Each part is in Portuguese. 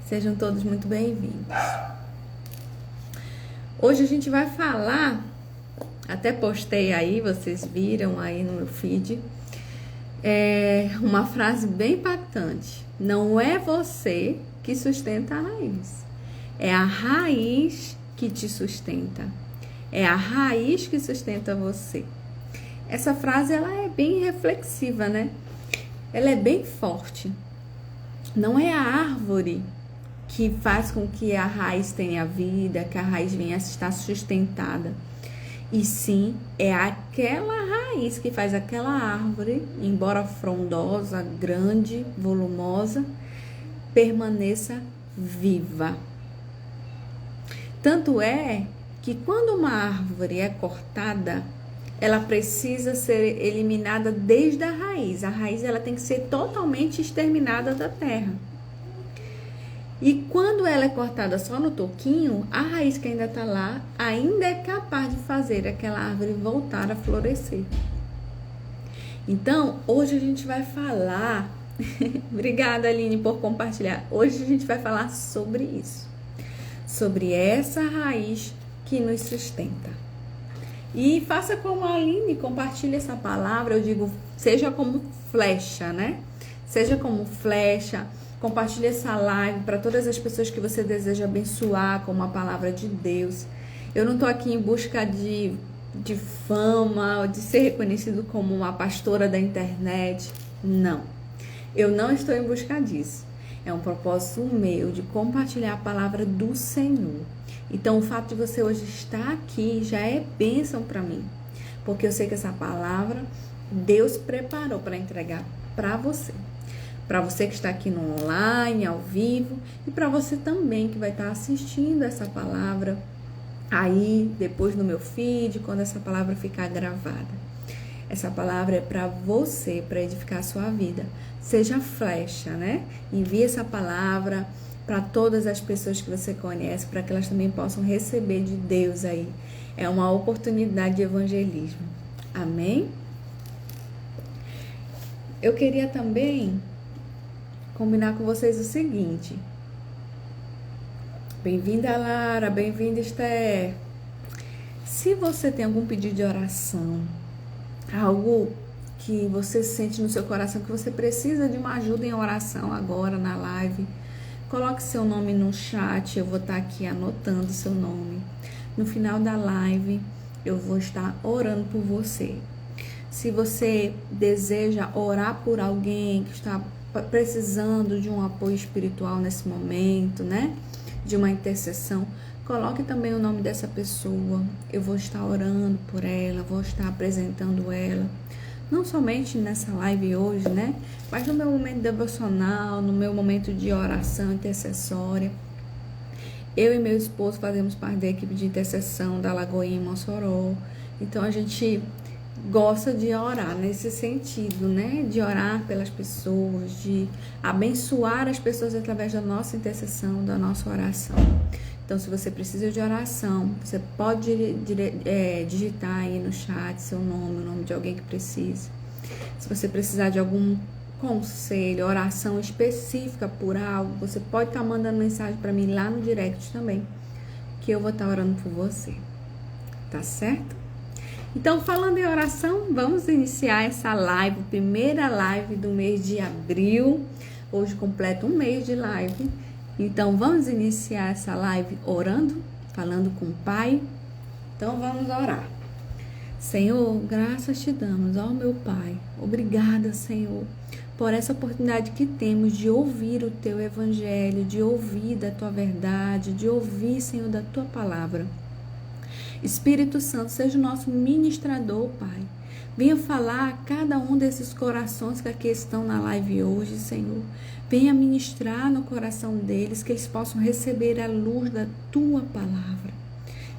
Sejam todos muito bem-vindos. Hoje a gente vai falar, até postei aí, vocês viram aí no meu feed, uma frase bem impactante. Não é você que sustenta a raiz, é a raiz que te sustenta. É a raiz que sustenta você. Essa frase, ela é bem reflexiva, né? Ela é bem forte. Não é a árvore que faz com que a raiz tenha vida, que a raiz venha a estar sustentada. E sim, é aquela raiz que faz aquela árvore, embora frondosa, grande, volumosa, permaneça viva. Tanto é que quando uma árvore é cortada, ela precisa ser eliminada desde a raiz. A raiz, ela tem que ser totalmente exterminada da terra. E quando ela é cortada só no toquinho, a raiz que ainda está lá, ainda é capaz de fazer aquela árvore voltar a florescer. Então, hoje a gente vai falar... Obrigada, Aline, por compartilhar. Hoje a gente vai falar sobre isso. Sobre essa raiz que nos sustenta. E faça como a Aline, compartilhe essa palavra. Eu digo, seja como flecha, né? Seja como flecha. Compartilhe essa live para todas as pessoas que você deseja abençoar com uma palavra de Deus. Eu não estou aqui em busca de fama, de ser reconhecido como uma pastora da internet. Não. Eu não estou em busca disso. É um propósito meu de compartilhar a palavra do Senhor. Então, o fato de você hoje estar aqui já é bênção para mim. Porque eu sei que essa palavra Deus preparou para entregar para você. Para você que está aqui no online, ao vivo, e para você também que vai estar assistindo essa palavra aí, depois no meu feed, quando essa palavra ficar gravada. Essa palavra é para você, para edificar a sua vida. Seja flecha, né? Envie essa palavra para todas as pessoas que você conhece, para que elas também possam receber de Deus aí. É uma oportunidade de evangelismo. Amém? Eu queria também combinar com vocês o seguinte. Bem-vinda, Lara, bem-vinda, Esther. Se você tem algum pedido de oração, algo que você sente no seu coração que você precisa de uma ajuda em oração agora na live, coloque seu nome no chat, eu vou estar aqui anotando seu nome. No final da live, eu vou estar orando por você. Se você deseja orar por alguém que está precisando de um apoio espiritual nesse momento, né? De uma intercessão, coloque também o nome dessa pessoa. Eu vou estar orando por ela, vou estar apresentando ela. Não somente nessa live hoje, né? Mas no meu momento devocional, no meu momento de oração intercessória. Eu e meu esposo fazemos parte da equipe de intercessão da Lagoinha em Mossoró. Então a gente gosta de orar nesse sentido, né? De orar pelas pessoas, de abençoar as pessoas através da nossa intercessão, da nossa oração. Então, se você precisa de oração, você pode digitar aí no chat seu nome, o nome de alguém que precisa. Se você precisar de algum conselho, oração específica por algo, você pode estar mandando mensagem para mim lá no direct também, que eu vou estar orando por você. Tá certo? Então, falando em oração, vamos iniciar essa live, primeira live do mês de abril. Hoje completa um mês de live. Então, vamos iniciar essa live orando, falando com o Pai. Então, vamos orar. Senhor, graças te damos, ó meu Pai. Obrigada, Senhor, por essa oportunidade que temos de ouvir o Teu Evangelho, de ouvir da Tua verdade, de ouvir, Senhor, da Tua palavra. Espírito Santo, seja o nosso ministrador, Pai. Venha falar a cada um desses corações que aqui estão na live hoje, Senhor. Venha ministrar no coração deles, que eles possam receber a luz da Tua palavra.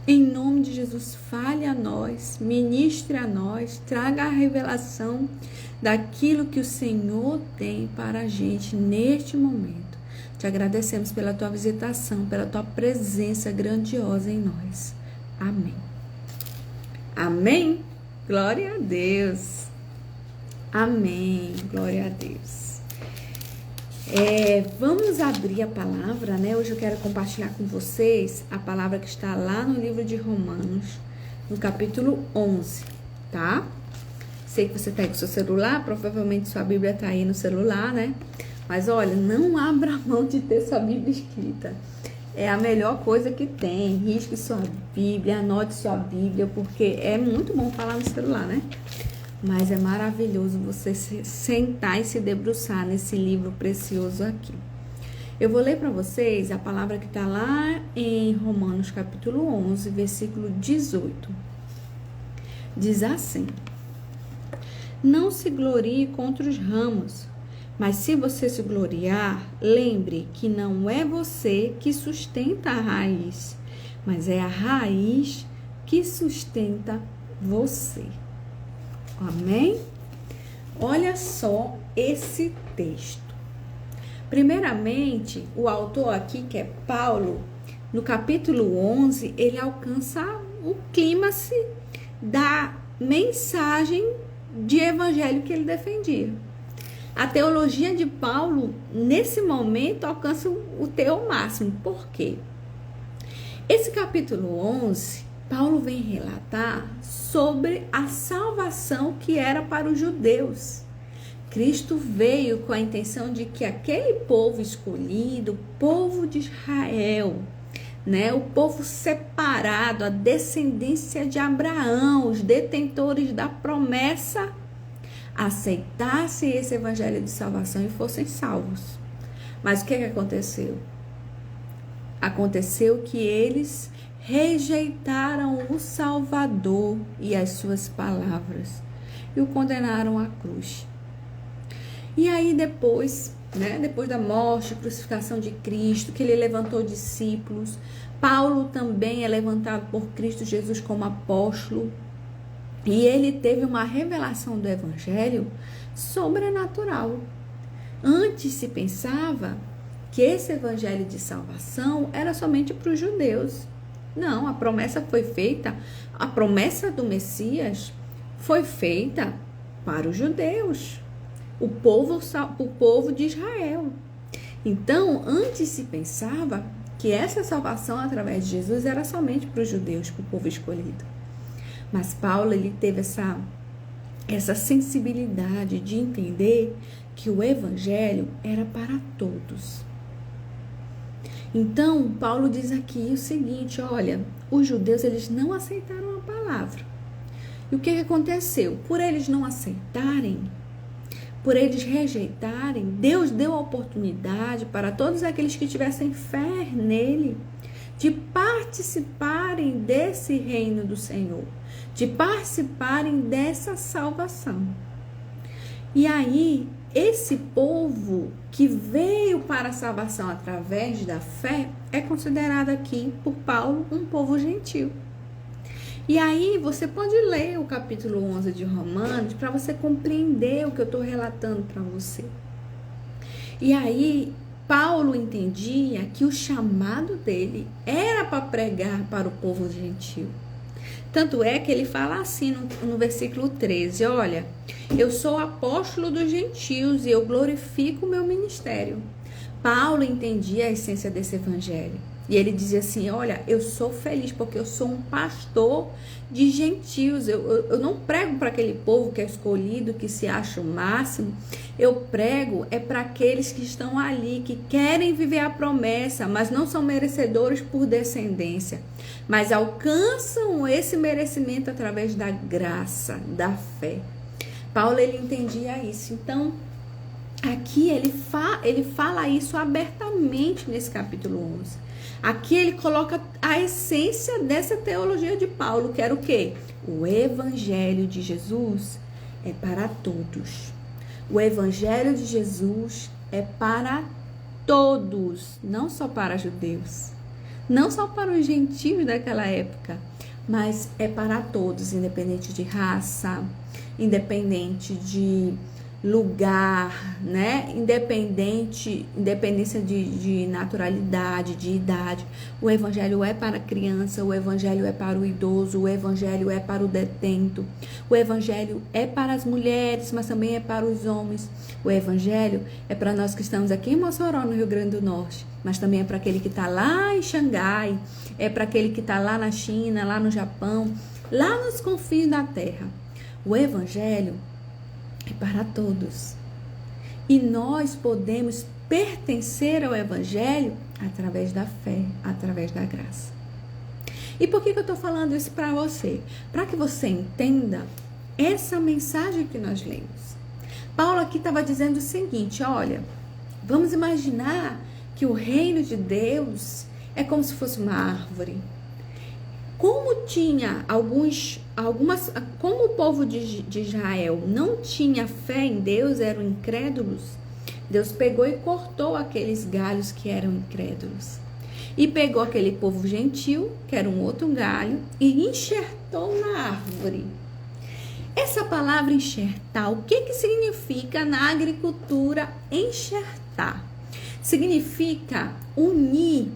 Em nome de Jesus, fale a nós, ministre a nós, traga a revelação daquilo que o Senhor tem para a gente neste momento. Te agradecemos pela Tua visitação, pela Tua presença grandiosa em nós. Amém. Amém. Glória a Deus. Amém. Glória a Deus. Vamos abrir a palavra, né? Hoje eu quero compartilhar com vocês a palavra que está lá no livro de Romanos, no capítulo 11, tá? Sei que você tá aí com o seu celular, provavelmente sua Bíblia tá aí no celular, né? Mas olha, não abra mão de ter sua Bíblia escrita. É a melhor coisa que tem. Risque sua Bíblia, anote sua Bíblia, porque é muito bom falar no celular, né? Mas é maravilhoso você sentar e se debruçar nesse livro precioso aqui. Eu vou ler para vocês a palavra que está lá em Romanos capítulo 11, versículo 18. Diz assim: não se glorie contra os ramos, mas se você se gloriar, lembre que não é você que sustenta a raiz, mas é a raiz que sustenta você. Amém? Olha só esse texto. Primeiramente, o autor aqui, que é Paulo, no capítulo 11, ele alcança o clímax da mensagem de evangelho que ele defendia. A teologia de Paulo, nesse momento, alcança o teu máximo. Por quê? Esse capítulo 11, Paulo vem relatar sobre a salvação que era para os judeus. Cristo veio com a intenção de que aquele povo escolhido, o povo de Israel, né, o povo separado, a descendência de Abraão, os detentores da promessa, aceitassem esse evangelho de salvação e fossem salvos. Mas o que aconteceu? Aconteceu que eles rejeitaram o Salvador e as suas palavras e o condenaram à cruz. E aí depois, né, depois da morte e crucificação de Cristo, que ele levantou discípulos, Paulo também é levantado por Cristo Jesus como apóstolo, e ele teve uma revelação do evangelho sobrenatural. Antes se pensava que esse evangelho de salvação era somente para os judeus. Não, a promessa foi feita, a promessa do Messias foi feita para os judeus, o povo de Israel. Então, antes se pensava que essa salvação através de Jesus era somente para os judeus, para o povo escolhido. Mas Paulo, ele teve essa sensibilidade de entender que o evangelho era para todos. Então, Paulo diz aqui o seguinte, olha, os judeus, eles não aceitaram a palavra. E o que aconteceu? Por eles não aceitarem, por eles rejeitarem, Deus deu a oportunidade para todos aqueles que tivessem fé nele, de participarem desse reino do Senhor, de participarem dessa salvação. E aí, esse povo que veio para a salvação através da fé é considerado aqui por Paulo um povo gentil. E aí você pode ler o capítulo 11 de Romanos para você compreender o que eu estou relatando para você. E aí Paulo entendia que o chamado dele era para pregar para o povo gentil. Tanto é que ele fala assim no versículo 13, olha, eu sou apóstolo dos gentios e eu glorifico o meu ministério. Paulo entendia a essência desse evangelho. E ele dizia assim, olha, eu sou feliz porque eu sou um pastor de gentios. Eu não prego para aquele povo que é escolhido, que se acha o máximo. Eu prego para aqueles que estão ali, que querem viver a promessa, mas não são merecedores por descendência, mas alcançam esse merecimento através da graça, da fé. Paulo, ele entendia isso. Então, aqui ele fala isso abertamente nesse capítulo 11. Aqui ele coloca a essência dessa teologia de Paulo, que era o quê? O evangelho de Jesus é para todos. O evangelho de Jesus é para todos, não só para judeus, não só para os gentios daquela época, mas é para todos, independente de raça, independente de lugar, né? Independência de naturalidade, de idade. O evangelho é para a criança, o evangelho é para o idoso, o evangelho é para o detento, o evangelho é para as mulheres, mas também é para os homens. O evangelho é para nós que estamos aqui em Mossoró, no Rio Grande do Norte, mas também é para aquele que está lá em Xangai, é para aquele que está lá na China, lá no Japão, lá nos confins da terra. O evangelho é para todos. E nós podemos pertencer ao evangelho através da fé, através da graça. E por que eu estou falando isso para você? Para que você entenda essa mensagem que nós lemos. Paulo aqui estava dizendo o seguinte, olha, vamos imaginar que o reino de Deus é como se fosse uma árvore. Como o povo de Israel não tinha fé em Deus, eram incrédulos, Deus pegou e cortou aqueles galhos que eram incrédulos. E pegou aquele povo gentil, que era um outro galho, e enxertou na árvore. Essa palavra enxertar, o que significa na agricultura enxertar? Significa unir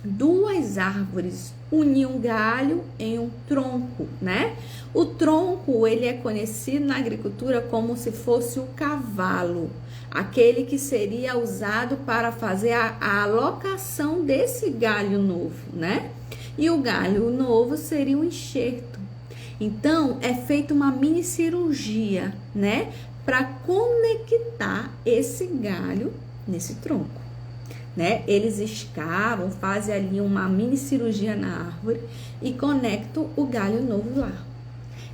duas árvores, unir um galho em um tronco, né? O tronco, ele é conhecido na agricultura como se fosse o cavalo, aquele que seria usado para fazer a alocação desse galho novo, né? E o galho novo seria um enxerto. Então, é feita uma mini cirurgia, né? Para conectar esse galho nesse tronco. Né? Eles escavam, fazem ali uma mini cirurgia na árvore e conectam o galho novo lá.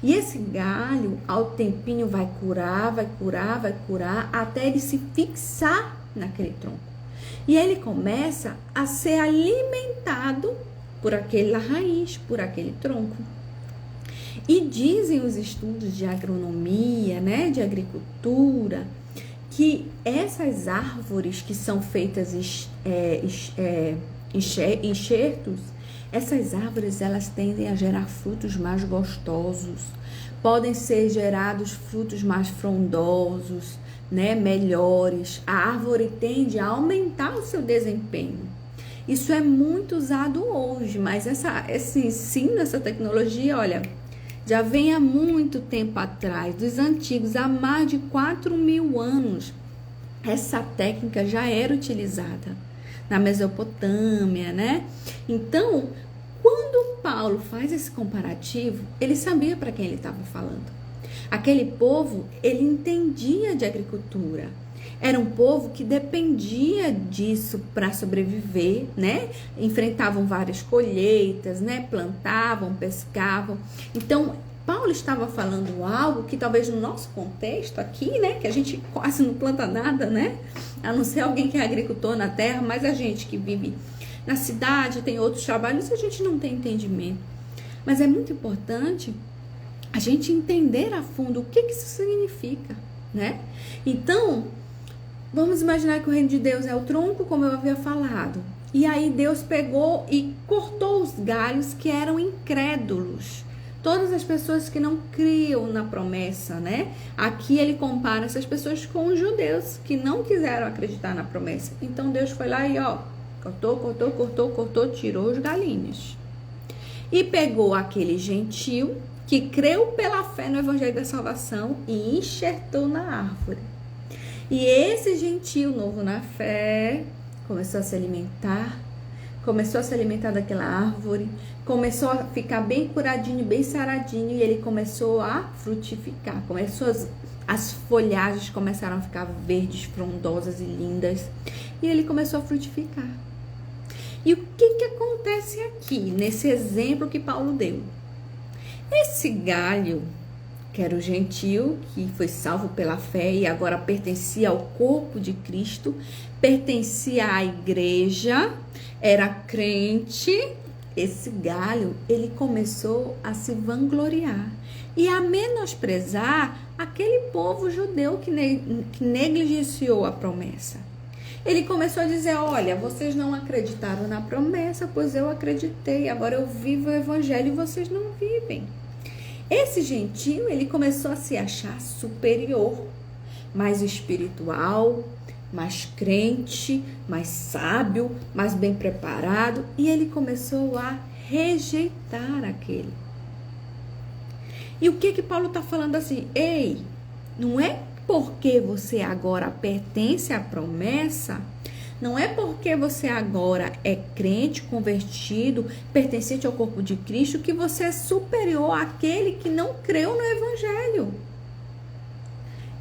E esse galho, ao tempinho, vai curar, até ele se fixar naquele tronco. E ele começa a ser alimentado por aquela raiz, por aquele tronco. E dizem os estudos de agronomia, né, de agricultura, que essas árvores que são feitas enxertos, essas árvores elas tendem a gerar frutos mais gostosos, podem ser gerados frutos mais frondosos, né, melhores. A árvore tende a aumentar o seu desempenho. Isso é muito usado hoje, mas esse ensino, essa tecnologia, olha, já vem há muito tempo atrás, dos antigos, há mais de 4.000 anos. Essa técnica já era utilizada na Mesopotâmia, né? Então, quando Paulo faz esse comparativo, ele sabia para quem ele estava falando. Aquele povo, ele entendia de agricultura. Era um povo que dependia disso para sobreviver, né? Enfrentavam várias colheitas, né? Plantavam, pescavam. Então, Paulo estava falando algo que talvez no nosso contexto aqui, né? Que a gente quase não planta nada, né? A não ser alguém que é agricultor na terra, mas a gente que vive na cidade, tem outros trabalhos, a gente não tem entendimento. Mas é muito importante a gente entender a fundo o que isso significa, né? Então, vamos imaginar que o reino de Deus é o tronco, como eu havia falado. E aí Deus pegou e cortou os galhos que eram incrédulos. Todas as pessoas que não criam na promessa, né? Aqui ele compara essas pessoas com os judeus que não quiseram acreditar na promessa. Então Deus foi lá e cortou, tirou os galinhos. E pegou aquele gentil que creu pela fé no evangelho da salvação e enxertou na árvore. E esse gentil novo na fé começou a se alimentar daquela árvore, começou a ficar bem curadinho, bem saradinho, e ele começou a frutificar. As folhagens começaram a ficar verdes, frondosas e lindas, e ele começou a frutificar. E o que acontece aqui, nesse exemplo que Paulo deu? Esse galho, que era o gentil, que foi salvo pela fé e agora pertencia ao corpo de Cristo, pertencia à igreja, era crente. Esse galho, ele começou a se vangloriar e a menosprezar aquele povo judeu que negligenciou a promessa. Ele começou a dizer, olha, vocês não acreditaram na promessa, pois eu acreditei, agora eu vivo o evangelho e vocês não vivem. Esse gentil, ele começou a se achar superior, mais espiritual, mais crente, mais sábio, mais bem preparado, e ele começou a rejeitar aquele. E o que Paulo está falando assim? Ei, não é porque você agora pertence à promessa, não é porque você agora é crente, convertido, pertencente ao corpo de Cristo, que você é superior àquele que não creu no Evangelho.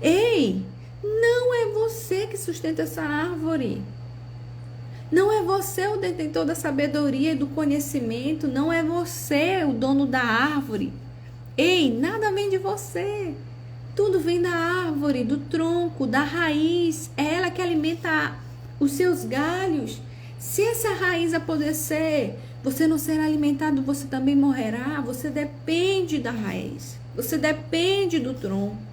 Ei, não é você que sustenta essa árvore. Não é você o detentor da sabedoria e do conhecimento. Não é você o dono da árvore. Ei, nada vem de você. Tudo vem da árvore, do tronco, da raiz. É ela que alimenta os seus galhos. Se essa raiz apodrecer, você não será alimentado, você também morrerá. Você depende da raiz. Você depende do tronco.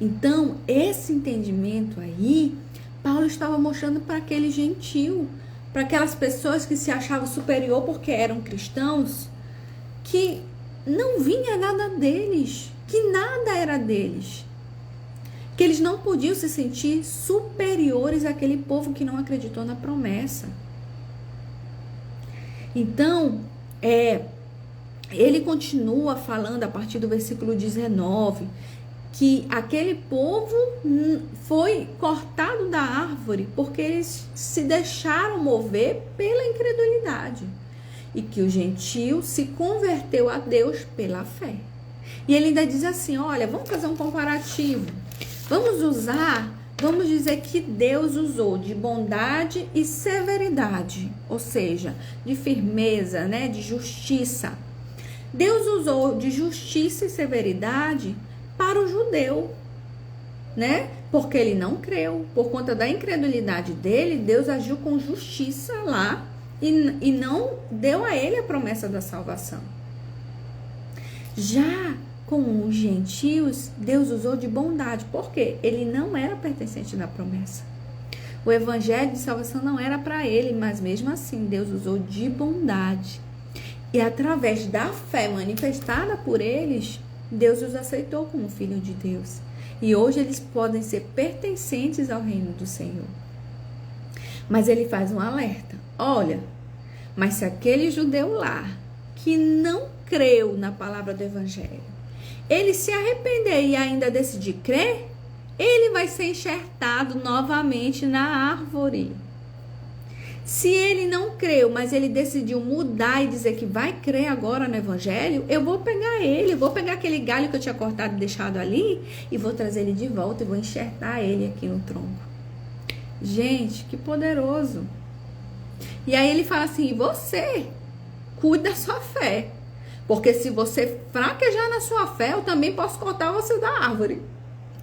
Então, esse entendimento aí, Paulo estava mostrando para aquele gentil, para aquelas pessoas que se achavam superior porque eram cristãos, que não vinha nada deles, que nada era deles, que eles não podiam se sentir superiores àquele povo que não acreditou na promessa. Então, ele continua falando a partir do versículo 19, que aquele povo foi cortado da árvore porque eles se deixaram mover pela incredulidade e que o gentio se converteu a Deus pela fé. E ele ainda diz assim, olha, vamos fazer um comparativo, vamos dizer que Deus usou de bondade e severidade, ou seja, de firmeza, né, de justiça. Deus usou de justiça e severidade para o judeu, né? Porque ele não creu. Por conta da incredulidade dele, Deus agiu com justiça lá e não deu a ele a promessa da salvação. Já com os gentios, Deus usou de bondade. Por quê? Ele não era pertencente da promessa. O evangelho de salvação não era para ele, mas mesmo assim, Deus usou de bondade. E através da fé manifestada por eles, Deus os aceitou como filho de Deus. E hoje eles podem ser pertencentes ao reino do Senhor. Mas ele faz um alerta. Olha, mas se aquele judeu lá, que não creu na palavra do evangelho, ele se arrepender e ainda decidir crer, ele vai ser enxertado novamente na árvore. Se ele não creu, mas ele decidiu mudar e dizer que vai crer agora no evangelho, eu vou pegar ele, vou pegar aquele galho que eu tinha cortado e deixado ali e vou trazer ele de volta e vou enxertar ele aqui no tronco. Gente, que poderoso. E aí ele fala assim, e você, cuide da sua fé, porque se você fraquejar na sua fé, eu também posso cortar você da árvore.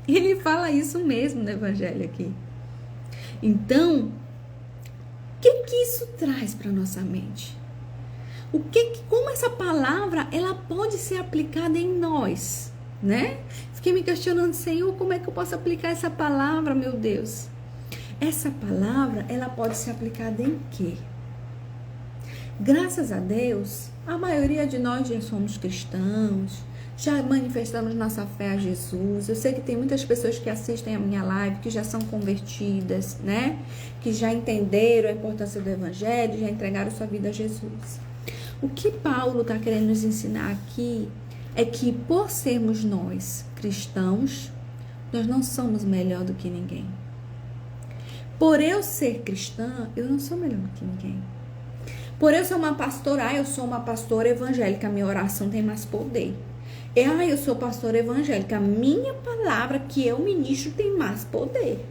E ele fala isso mesmo no evangelho aqui. Então, o que isso traz para nossa mente? Como essa palavra ela pode ser aplicada em nós, né? Fiquei me questionando, Senhor, como é que eu posso aplicar essa palavra, meu Deus? Essa palavra, ela pode ser aplicada em quê? Graças a Deus, a maioria de nós já somos cristãos, já manifestamos nossa fé a Jesus. Eu sei que tem muitas pessoas que assistem a minha live que já são convertidas, né? Que já entenderam a importância do evangelho, já entregaram sua vida a Jesus. O que Paulo está querendo nos ensinar aqui é que por sermos nós cristãos, nós não somos melhor do que ninguém. Por eu ser cristã, eu não sou melhor do que ninguém. Por eu ser uma pastora, eu sou uma pastora evangélica, a minha oração tem mais poder. Eu sou pastora evangélica, a minha palavra que eu ministro tem mais poder.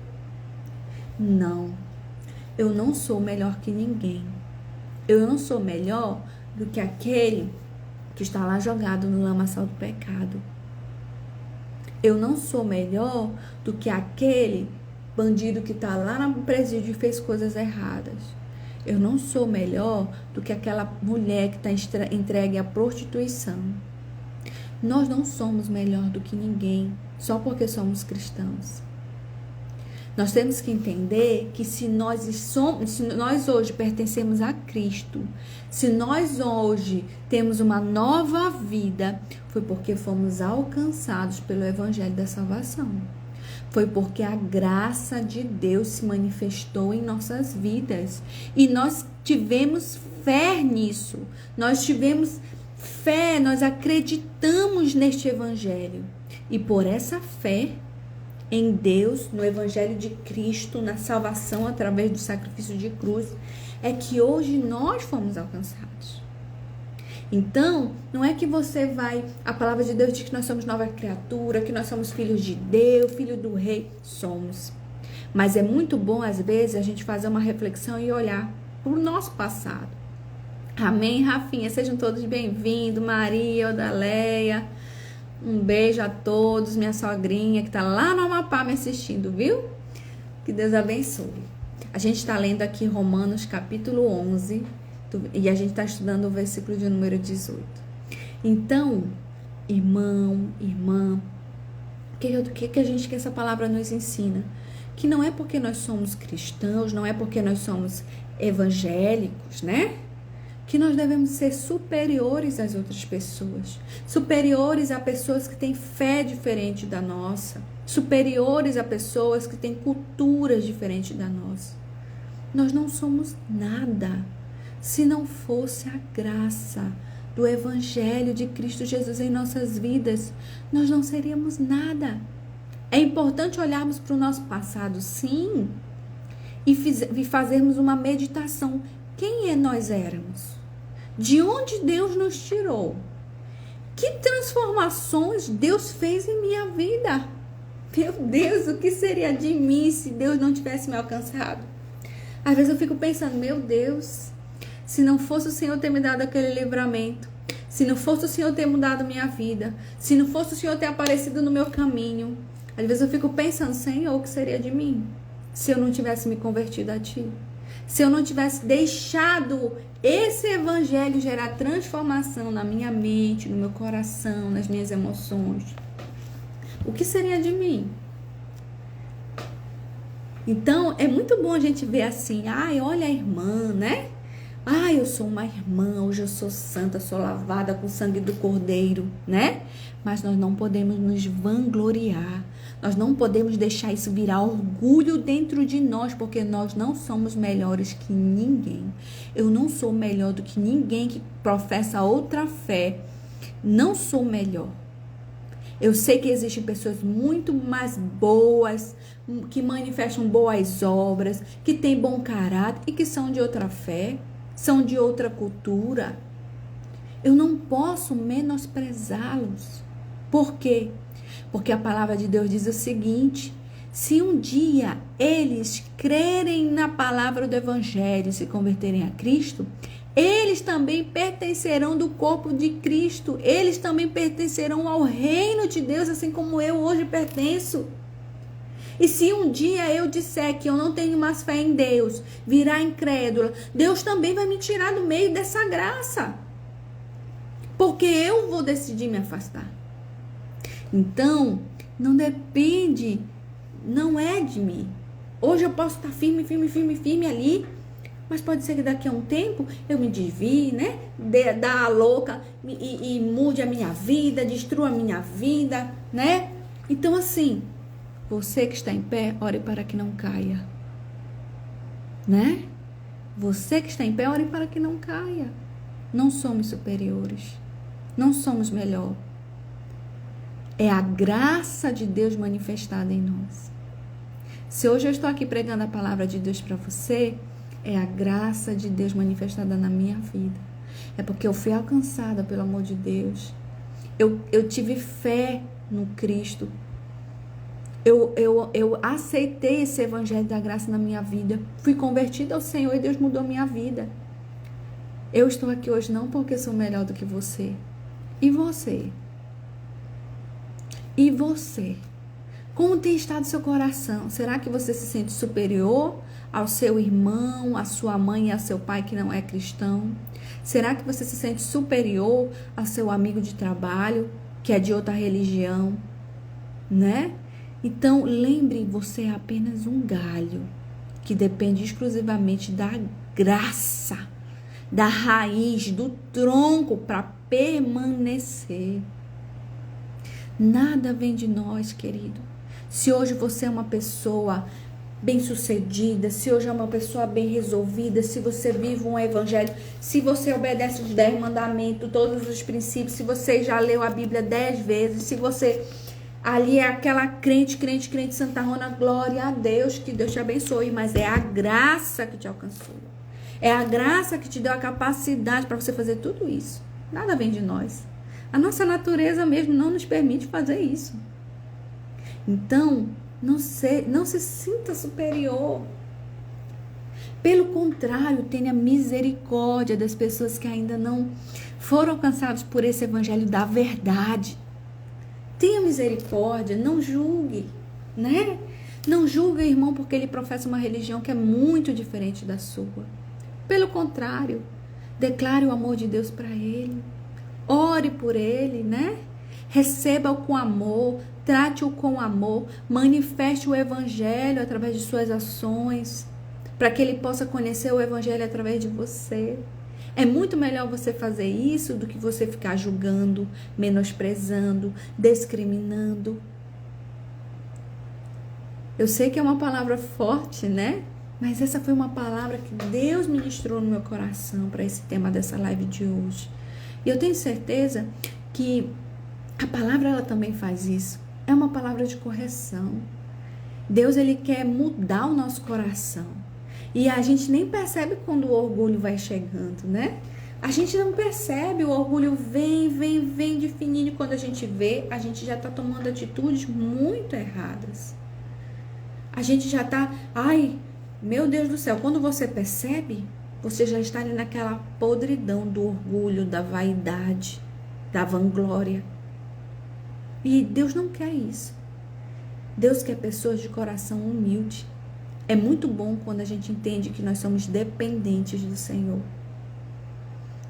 Não, eu não sou melhor que ninguém. Eu não sou melhor do que aquele que está lá jogado no lamaçal do pecado. Eu não sou melhor do que aquele bandido que está lá no presídio e fez coisas erradas. Eu não sou melhor do que aquela mulher que está entregue à prostituição. Nós não somos melhor do que ninguém só porque somos cristãos. Nós temos que entender que se nós hoje pertencemos a Cristo, se nós hoje temos uma nova vida, foi porque fomos alcançados pelo Evangelho da Salvação. Foi porque a graça de Deus se manifestou em nossas vidas. E nós tivemos fé nisso. Nós tivemos fé, nós acreditamos neste evangelho. E por essa fé em Deus, no evangelho de Cristo, na salvação através do sacrifício de cruz, é que hoje nós fomos alcançados. Então, não é que você vai... A palavra de Deus diz que nós somos nova criatura, que nós somos filhos de Deus, filho do rei. Somos. Mas é muito bom, às vezes, a gente fazer uma reflexão e olhar para o nosso passado. Amém, Rafinha? Sejam todos bem-vindos. Maria, Odaleia. Um beijo a todos. Minha sogrinha que está lá no Amapá me assistindo, viu? Que Deus abençoe. A gente está lendo aqui Romanos capítulo 11... E a gente está estudando o versículo de número 18. Então, irmão, irmã, o que a gente, que essa palavra nos ensina? Que não é porque nós somos cristãos, não é porque nós somos evangélicos, né? Que nós devemos ser superiores às outras pessoas. Superiores a pessoas que têm fé diferente da nossa. Superiores a pessoas que têm culturas diferentes da nossa. Nós não somos nada. Se não fosse a graça do Evangelho de Cristo Jesus em nossas vidas, nós não seríamos nada. É importante olharmos para o nosso passado, sim, e fazermos uma meditação. Quem nós éramos? De onde Deus nos tirou? Que transformações Deus fez em minha vida? Meu Deus, o que seria de mim se Deus não tivesse me alcançado? Às vezes eu fico pensando, meu Deus... Se não fosse o Senhor ter me dado aquele livramento, se não fosse o Senhor ter mudado minha vida, se não fosse o Senhor ter aparecido no meu caminho, às vezes eu fico pensando, Senhor, o que seria de mim? Se eu não tivesse me convertido a Ti, se eu não tivesse deixado esse evangelho gerar transformação na minha mente, no meu coração, nas minhas emoções, o que seria de mim? Então, é muito bom a gente ver assim, ai, olha a irmã, né? Ah, eu sou uma irmã, hoje eu sou santa, sou lavada com o sangue do Cordeiro, né? Mas nós não podemos nos vangloriar, nós não podemos deixar isso virar orgulho dentro de nós, porque nós não somos melhores que ninguém. Eu não sou melhor do que ninguém que professa outra fé, não sou melhor. Eu sei que existem pessoas muito mais boas, que manifestam boas obras, que têm bom caráter e que são de outra fé. São de outra cultura. Eu não posso menosprezá-los. Por quê? Porque a palavra de Deus diz o seguinte: se um dia eles crerem na palavra do Evangelho e se converterem a Cristo, eles também pertencerão do corpo de Cristo. Eles também pertencerão ao reino de Deus, assim como eu hoje pertenço. E se um dia eu disser que eu não tenho mais fé em Deus, virar incrédula, Deus também vai me tirar do meio dessa graça. Porque eu vou decidir me afastar. Então, não depende, não é de mim. Hoje eu posso estar firme ali, mas pode ser que daqui a um tempo eu me desvie, né? Dá a louca e mude a minha vida, destrua a minha vida, né? Então, assim... Você que está em pé, ore para que não caia. Né? Você que está em pé, ore para que não caia. Não somos superiores. Não somos melhor. É a graça de Deus manifestada em nós. Se hoje eu estou aqui pregando a palavra de Deus para você, é a graça de Deus manifestada na minha vida. É porque eu fui alcançada pelo amor de Deus. Eu tive fé no Cristo. Eu aceitei esse evangelho da graça na minha vida. Fui convertida ao Senhor e Deus mudou minha vida. Eu estou aqui hoje não porque sou melhor do que você. E você? E você? Como tem estado seu coração? Será que você se sente superior ao seu irmão, à sua mãe e ao seu pai que não é cristão? Será que você se sente superior ao seu amigo de trabalho que é de outra religião? Né? Então, lembre, você é apenas um galho que depende exclusivamente da graça, da raiz, do tronco para permanecer. Nada vem de nós, querido. Se hoje você é uma pessoa bem-sucedida, se hoje é uma pessoa bem resolvida, se você vive um evangelho, se você obedece os 10 mandamentos, todos os princípios, se você já leu a Bíblia 10 vezes, se você ali é aquela crente Santa Rona, glória a Deus, que Deus te abençoe, mas é a graça que te alcançou. É a graça que te deu a capacidade para você fazer tudo isso. Nada vem de nós. A nossa natureza mesmo não nos permite fazer isso. Então, não se sinta superior. Pelo contrário, tenha misericórdia das pessoas que ainda não foram alcançadas por esse evangelho da verdade. Tenha misericórdia, não julgue, né? Não julgue, irmão, porque ele professa uma religião que é muito diferente da sua. Pelo contrário, declare o amor de Deus para ele. Ore por ele, né? Receba-o com amor, trate-o com amor, manifeste o evangelho através de suas ações, para que ele possa conhecer o evangelho através de você. É muito melhor você fazer isso do que você ficar julgando, menosprezando, discriminando. Eu sei que é uma palavra forte, né? Mas essa foi uma palavra que Deus ministrou no meu coração para esse tema dessa live de hoje. E eu tenho certeza que a palavra ela também faz isso. É uma palavra de correção. Deus ele quer mudar o nosso coração. E a gente nem percebe quando o orgulho vai chegando, né? A gente não percebe, o orgulho vem de fininho. Quando a gente vê, a gente já está tomando atitudes muito erradas. A gente já está, ai, meu Deus do céu, quando você percebe, você já está ali naquela podridão do orgulho, da vaidade, da vanglória. E Deus não quer isso. Deus quer pessoas de coração humilde. É muito bom quando a gente entende que nós somos dependentes do Senhor.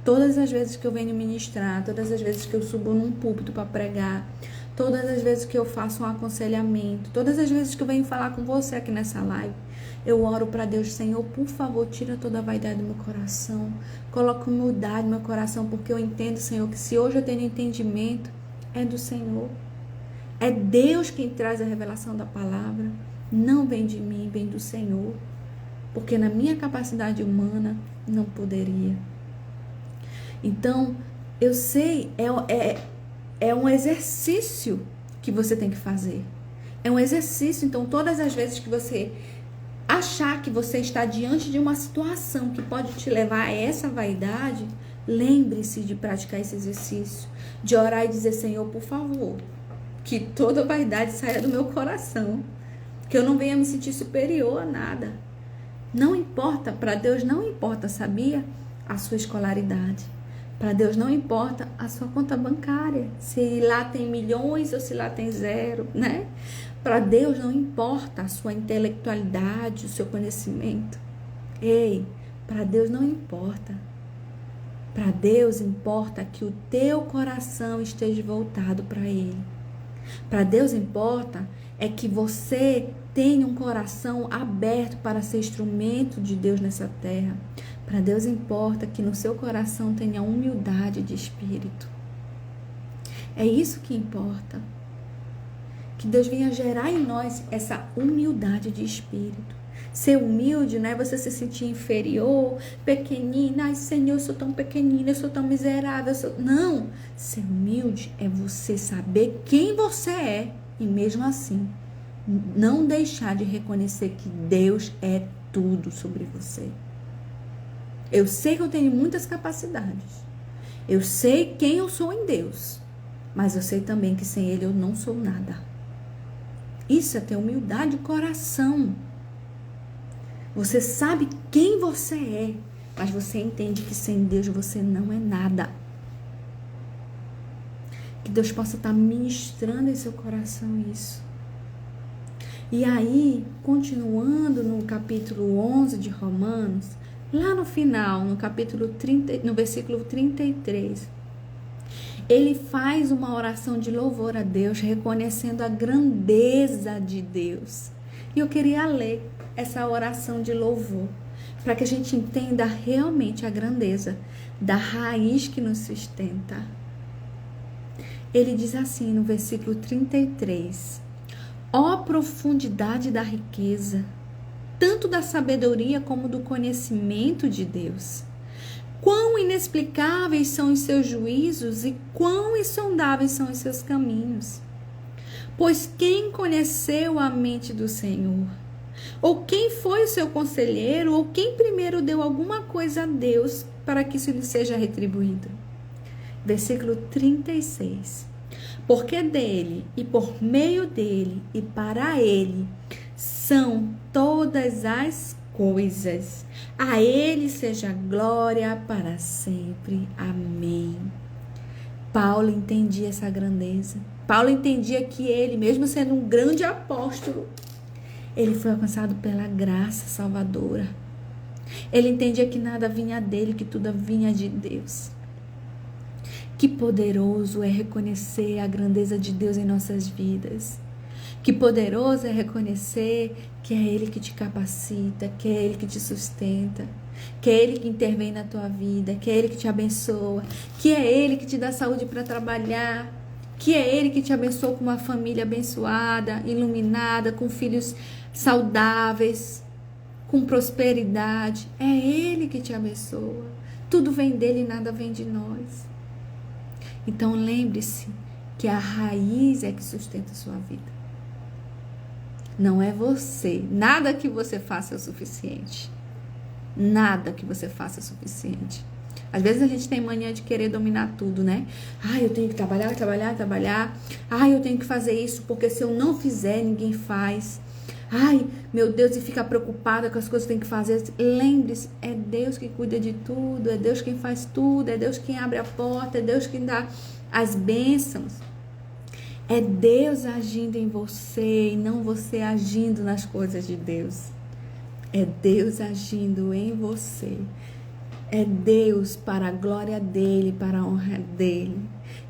Todas as vezes que eu venho ministrar, todas as vezes que eu subo num púlpito para pregar, todas as vezes que eu faço um aconselhamento, todas as vezes que eu venho falar com você aqui nessa live, eu oro para Deus, Senhor, por favor, tira toda a vaidade do meu coração, coloca humildade no meu coração, porque eu entendo, Senhor, que se hoje eu tenho entendimento, é do Senhor. É Deus quem traz a revelação da palavra. Não vem de mim, vem do Senhor. Porque na minha capacidade humana, não poderia. Então, eu sei, é um exercício que você tem que fazer. É um exercício. Então, todas as vezes que você achar que você está diante de uma situação que pode te levar a essa vaidade, lembre-se de praticar esse exercício, de orar e dizer, Senhor, por favor, que toda vaidade saia do meu coração, que eu não venha me sentir superior a nada. Não importa, para Deus não importa, sabia? A sua escolaridade. Para Deus não importa a sua conta bancária, se lá tem milhões ou se lá tem zero, né? Para Deus não importa a sua intelectualidade, o seu conhecimento. Ei, para Deus não importa. Para Deus importa que o teu coração esteja voltado para Ele. Para Deus importa é que você tenha um coração aberto para ser instrumento de Deus nessa terra. Para Deus importa que no seu coração tenha humildade de espírito. É isso que importa. Que Deus venha gerar em nós essa humildade de espírito. Ser humilde não é você se sentir inferior, pequenina. Ai, Senhor, eu sou tão pequenina, eu sou tão miserável. Não. Ser humilde é você saber quem você é e mesmo assim não deixar de reconhecer que Deus é tudo sobre você. Eu sei que eu tenho muitas capacidades. Eu sei quem eu sou em Deus. Mas eu sei também que sem Ele eu não sou nada. Isso é ter humildade de coração. Você sabe quem você é, mas você entende que sem Deus você não é nada. Que Deus possa estar ministrando em seu coração isso. E aí, continuando no capítulo 11 de Romanos, lá no final, no capítulo 30, no versículo 33, ele faz uma oração de louvor a Deus, reconhecendo a grandeza de Deus. E eu queria ler essa oração de louvor, para que a gente entenda realmente a grandeza da raiz que nos sustenta. Ele diz assim no versículo 33: Ó profundidade da riqueza, tanto da sabedoria como do conhecimento de Deus. Quão inexplicáveis são os seus juízos e quão insondáveis são os seus caminhos. Pois quem conheceu a mente do Senhor? Ou quem foi o seu conselheiro? Ou quem primeiro deu alguma coisa a Deus para que isso lhe seja retribuído? Versículo 36. Porque dele, e por meio dele, e para ele, são todas as coisas. A ele seja glória para sempre. Amém. Paulo entendia essa grandeza. Paulo entendia que ele, mesmo sendo um grande apóstolo, ele foi alcançado pela graça salvadora. Ele entendia que nada vinha dele, que tudo vinha de Deus. Que poderoso é reconhecer a grandeza de Deus em nossas vidas. Que poderoso é reconhecer que é Ele que te capacita, que é Ele que te sustenta, que é Ele que intervém na tua vida, que é Ele que te abençoa, que é Ele que te dá saúde para trabalhar, que é Ele que te abençoa com uma família abençoada, iluminada, com filhos saudáveis, com prosperidade. É Ele que te abençoa. Tudo vem dele e nada vem de nós. Então lembre-se que a raiz é que sustenta a sua vida. Não é você. Nada que você faça é o suficiente. Nada que você faça é o suficiente. Às vezes a gente tem mania de querer dominar tudo, né? Eu tenho que trabalhar. Eu tenho que fazer isso, porque se eu não fizer, ninguém faz. Meu Deus, e fica preocupada com as coisas que tem que fazer. Lembre-se, é Deus que cuida de tudo, é Deus quem faz tudo, é Deus quem abre a porta, é Deus quem dá as bênçãos. É Deus agindo em você e não você agindo nas coisas de Deus. É Deus agindo em você. É Deus para a glória dele, para a honra dele.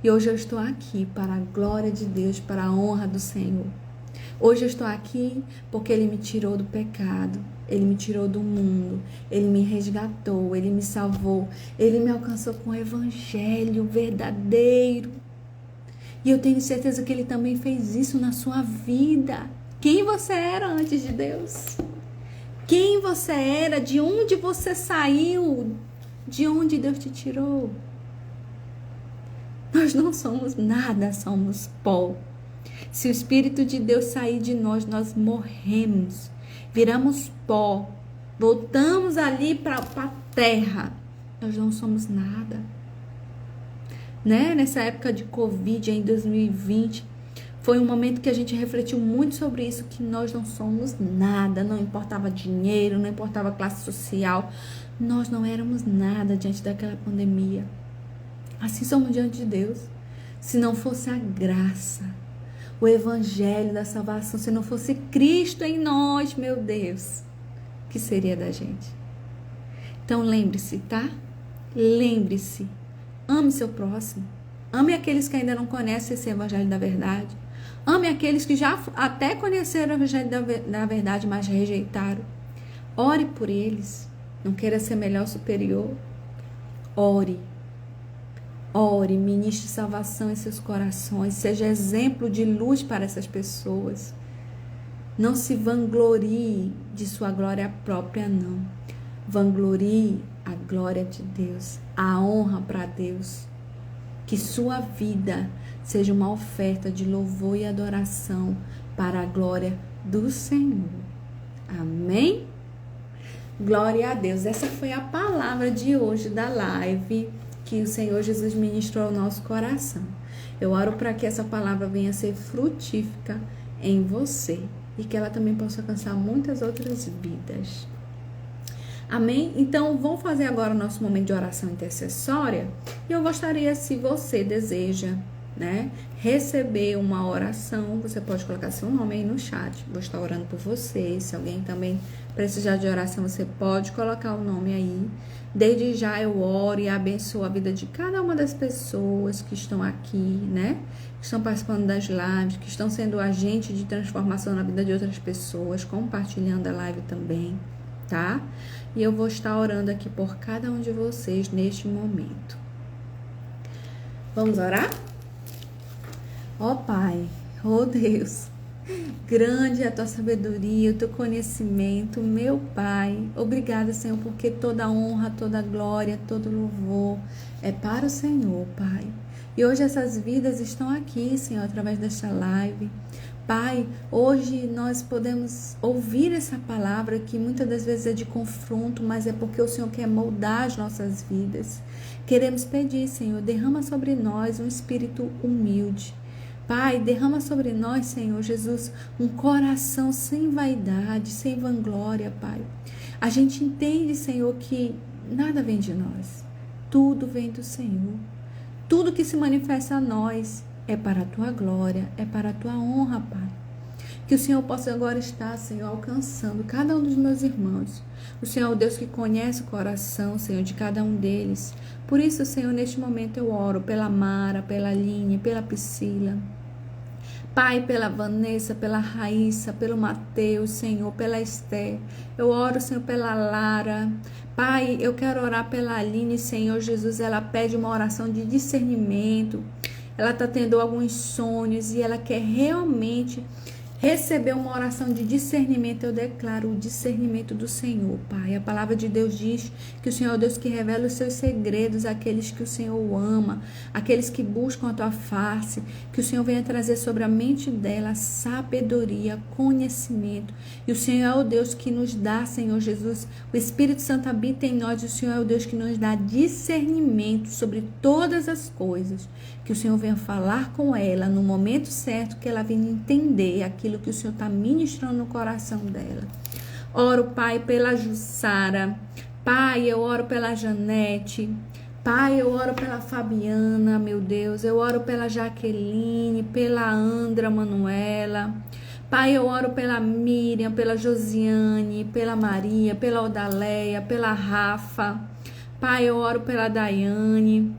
E hoje eu estou aqui para a glória de Deus, para a honra do Senhor. Hoje eu estou aqui porque Ele me tirou do pecado, Ele me tirou do mundo, Ele me resgatou, Ele me salvou, Ele me alcançou com o evangelho verdadeiro. E eu tenho certeza que Ele também fez isso na sua vida. Quem você era antes de Deus? Quem você era? De onde você saiu? De onde Deus te tirou? Nós não somos nada, somos pó. Se o Espírito de Deus sair de nós, nós morremos, viramos pó, voltamos ali para a terra. Nós não somos nada. Né? Nessa época de Covid, em 2020, foi um momento que a gente refletiu muito sobre isso, que nós não somos nada, não importava dinheiro, não importava classe social, nós não éramos nada diante daquela pandemia. Assim somos diante de Deus. Se não fosse a graça, o evangelho da salvação, se não fosse Cristo em nós, meu Deus, o que seria da gente? Então lembre-se, tá? Lembre-se, ame seu próximo, ame aqueles que ainda não conhecem esse evangelho da verdade, ame aqueles que já até conheceram o evangelho da verdade, mas rejeitaram. Ore por eles, não queira ser melhor, superior. Ore, ministre salvação em seus corações, seja exemplo de luz para essas pessoas. Não se vanglorie de sua glória própria, não. Vanglorie a glória de Deus, a honra para Deus. Que sua vida seja uma oferta de louvor e adoração para a glória do Senhor. Amém? Glória a Deus. Essa foi a palavra de hoje da live que o Senhor Jesus ministrou ao nosso coração. Eu oro para que essa palavra venha a ser frutífica em você e que ela também possa alcançar muitas outras vidas. Amém? Então, vamos fazer agora o nosso momento de oração intercessória. E eu gostaria, se você deseja, né, receber uma oração, você pode colocar seu nome aí no chat. Vou estar orando por você. Se alguém também precisar de oração, você pode colocar o nome aí. Desde já eu oro e abençoo a vida de cada uma das pessoas que estão aqui, né? Que estão participando das lives, que estão sendo agente de transformação na vida de outras pessoas, compartilhando a live também, tá? E eu vou estar orando aqui por cada um de vocês neste momento. Vamos orar? Ó Pai, ó Deus, Grande é a tua sabedoria, o teu conhecimento, meu Pai. Obrigada, Senhor, porque toda honra, toda glória, todo louvor é para o Senhor, Pai. E hoje essas vidas estão aqui, Senhor, através desta live. Pai, hoje nós podemos ouvir essa palavra que muitas das vezes é de confronto, mas é porque o Senhor quer moldar as nossas vidas. Queremos pedir, Senhor, derrama sobre nós um espírito humilde. Pai, derrama sobre nós, Senhor Jesus, um coração sem vaidade, sem vanglória, Pai. A gente entende, Senhor, que nada vem de nós, tudo vem do Senhor. Tudo que se manifesta a nós é para a tua glória, é para a tua honra, Pai. Que o Senhor possa agora estar, Senhor, alcançando cada um dos meus irmãos. O Senhor é o Deus que conhece o coração, Senhor, de cada um deles. Por isso, Senhor, neste momento eu oro pela Mara, pela Aline, pela Priscila. Pai, pela Vanessa, pela Raíssa, pelo Mateus, Senhor, pela Esther. Eu oro, Senhor, pela Lara. Pai, eu quero orar pela Aline, Senhor Jesus. Ela pede uma oração de discernimento. Ela está tendo alguns sonhos e ela quer realmente receber uma oração de discernimento. Eu declaro o discernimento do Senhor, Pai. A palavra de Deus diz que o Senhor é o Deus que revela os seus segredos àqueles que o Senhor ama, aqueles que buscam a tua face, que o Senhor venha trazer sobre a mente dela sabedoria, conhecimento. E o Senhor é o Deus que nos dá, Senhor Jesus, o Espírito Santo habita em nós, e o Senhor é o Deus que nos dá discernimento sobre todas as coisas. Que o Senhor venha falar com ela no momento certo, que ela venha entender aquilo que o Senhor está ministrando no coração dela. Oro, Pai, pela Jussara. Pai, eu oro pela Janete. Pai, eu oro pela Fabiana, meu Deus. Eu oro pela Jaqueline, pela Andra Manuela. Pai, eu oro pela Miriam, pela Josiane, pela Maria, pela Odaleia, pela Rafa. Pai, eu oro pela Daiane.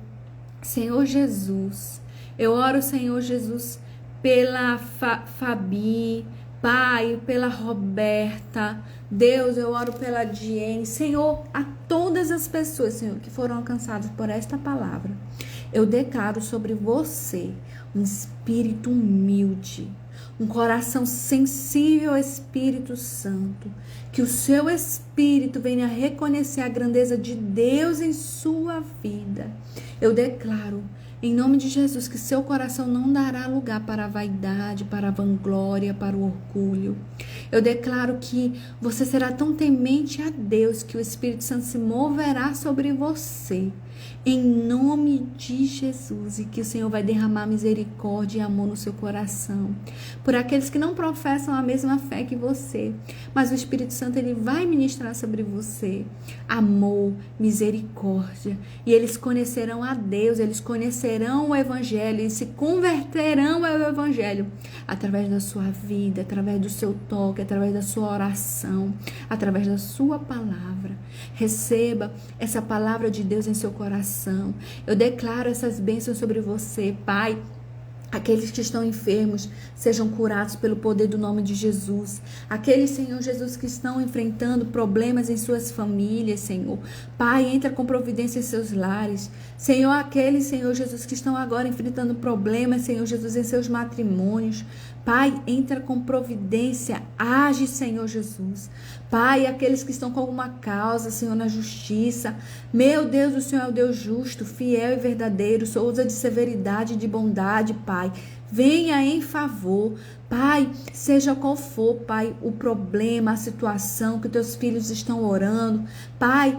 Senhor Jesus, eu oro, Senhor Jesus, pela Fabi, Pai, pela Roberta. Deus, eu oro pela Diene. Senhor, a todas as pessoas, Senhor, que foram alcançadas por esta palavra, eu declaro sobre você um espírito humilde, um coração sensível ao Espírito Santo, que o seu espírito venha reconhecer a grandeza de Deus em sua vida. Eu declaro, em nome de Jesus, que seu coração não dará lugar para a vaidade, para a vanglória, para o orgulho. Eu declaro que você será tão temente a Deus que o Espírito Santo se moverá sobre você. Em nome de Jesus, e que o Senhor vai derramar misericórdia e amor no seu coração, por aqueles que não professam a mesma fé que você, mas o Espírito Santo ele vai ministrar sobre você amor, misericórdia, e eles conhecerão a Deus, eles conhecerão o Evangelho, eles se converterão ao Evangelho, através da sua vida, através do seu toque, através da sua oração, através da sua palavra. Receba essa palavra de Deus em seu coração. Eu declaro essas bênçãos sobre você, Pai. Aqueles que estão enfermos sejam curados pelo poder do nome de Jesus. Aqueles, Senhor Jesus, que estão enfrentando problemas em suas famílias, Senhor. Pai, entra com providência em seus lares. Senhor, aqueles, Senhor Jesus, que estão agora enfrentando problemas, Senhor Jesus, em seus matrimônios. Pai, entra com providência, age, Senhor Jesus. Pai, aqueles que estão com alguma causa, Senhor, na justiça. Meu Deus, o Senhor é o Deus justo, fiel e verdadeiro, souza de severidade e de bondade, Pai. Venha em favor, Pai, seja qual for, Pai, o problema, a situação que teus filhos estão orando. Pai,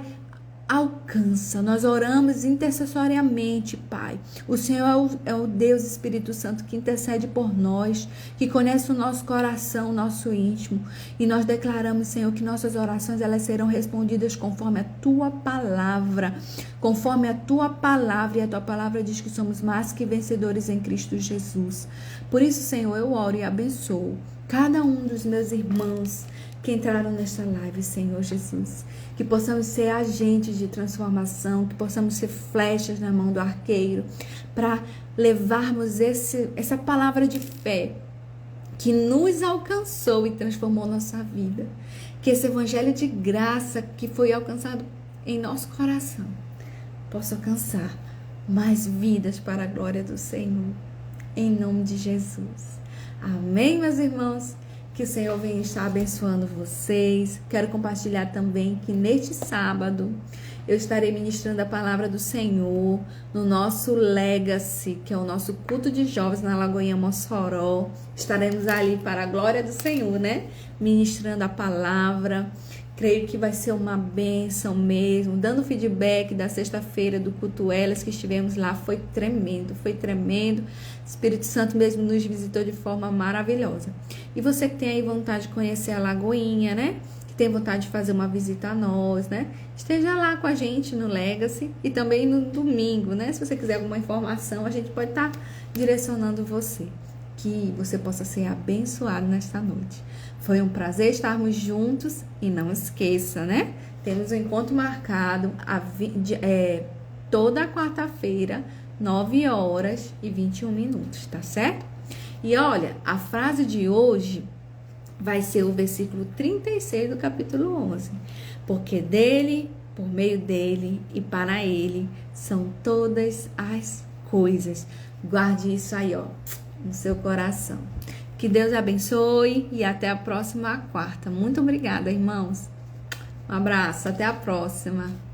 alcança, nós oramos intercessoriamente, Pai. O Senhor é o Deus Espírito Santo que intercede por nós, que conhece o nosso coração, o nosso íntimo, e nós declaramos, Senhor, que nossas orações elas serão respondidas conforme a Tua palavra, conforme a Tua palavra, e a Tua palavra diz que somos mais que vencedores em Cristo Jesus. Por isso, Senhor, eu oro e abençoo cada um dos meus irmãos que entraram nesta live, Senhor Jesus. Que possamos ser agentes de transformação, que possamos ser flechas na mão do arqueiro, para levarmos essa palavra de fé que nos alcançou e transformou nossa vida. Que esse evangelho de graça que foi alcançado em nosso coração possa alcançar mais vidas para a glória do Senhor. Em nome de Jesus. Amém, meus irmãos? Que o Senhor venha estar abençoando vocês. Quero compartilhar também que neste sábado eu estarei ministrando a palavra do Senhor no nosso Legacy, que é o nosso culto de jovens na Lagoinha Mossoró. Estaremos ali para a glória do Senhor, né? Ministrando a palavra. Creio que vai ser uma bênção mesmo. Dando feedback da sexta-feira do culto Elas que estivemos lá, foi tremendo, foi tremendo. O Espírito Santo mesmo nos visitou de forma maravilhosa. E você que tem aí vontade de conhecer a Lagoinha, né? Que tem vontade de fazer uma visita a nós, né? Esteja lá com a gente no Legacy e também no domingo, né? Se você quiser alguma informação, a gente pode estar direcionando você. Que você possa ser abençoado nesta noite. Foi um prazer estarmos juntos e não esqueça, né? Temos um encontro marcado toda quarta-feira, 9h21, tá certo? E olha, a frase de hoje vai ser o versículo 36 do capítulo 11. Porque dele, por meio dele e para ele são todas as coisas. Guarde isso aí, ó, no seu coração. Que Deus abençoe e até a próxima quarta. Muito obrigada, irmãos. Um abraço, até a próxima.